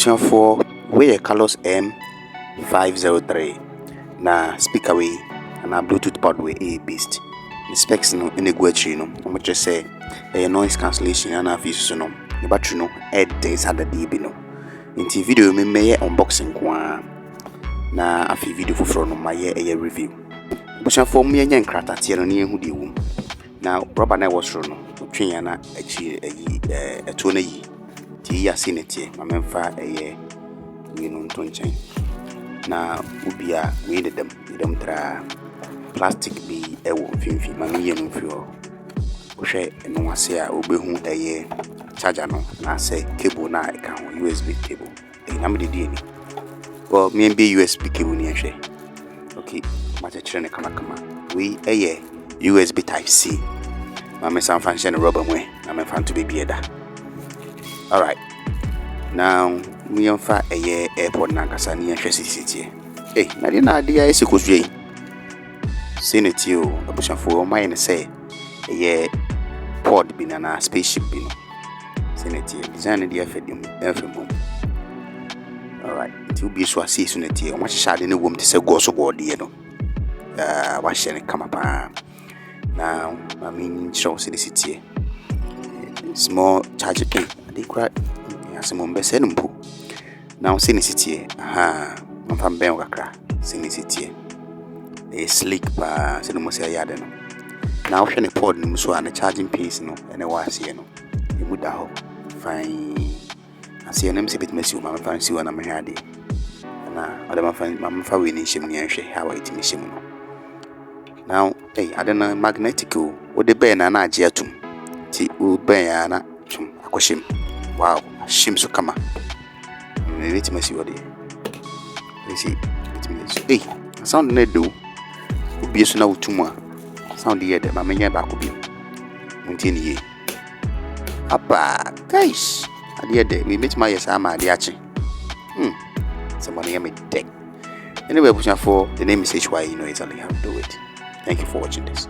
Option 4 we Calus M503 na speaker we na Bluetooth port we based. The specs no in the guachi no. I'm just say noise cancellation and afis no. The battery no days had the DB no. Inti video me may unboxing kwa na afi video for no my review. Option 4 me nya nkrata tie no ne hu de wum. Na rubber na was no twin na achi eto na yi. Ti ya sinete ma memfa we no ntonchen. Na ubia we dem tra plastic bi ewo mfimfi ma me no mfio. Wo hwe no ase a obehu charger no na say cable na e ka ho USB cable. Na me de die ni. Well, me be USB cable ni ehwe. Okay, ma chere ne kama we USB type C. Ma me san function rubber mwe na me fan to be bieda. All right. Now we on fa airport na kasa ni ehwe CCT. Na de na de ASEY kosue. Senate o option 4 my ne say pod bi na spaceship bi no. Senate design de afedum efemom. All right. To be so ASEY Senate o ma hye ne wom te say go so board ye no. Wa hye ne kama pa. Now I mean show CCT. Small charge pin. They cry asemom be senum po. Now CCT I'm from Ben Wakra, CCT. A sleek pa senum say yard no. Now when a pod no so and charging piece no and a ASEY no. You would da ho fine. I see an MC bit mess you my fancy one am here dey. Na other my fa we ni shim ni ahwe how it me shim no. Now I don't know magnetical what the ben na age atum. Ti u ben na tum akoshim. Wow, shim so kama. Me wait me see what dey. Let's see. Sound na do. Obi so na utum a. Sound here dey ma menya ba ko bi. Muntie ni ye. Apa, guys. Ade dey we meet my yes ama ade ache. Somebody hear me deck. Anyway, push for the name is HY, you know exactly how to do it. Thank you for watching this.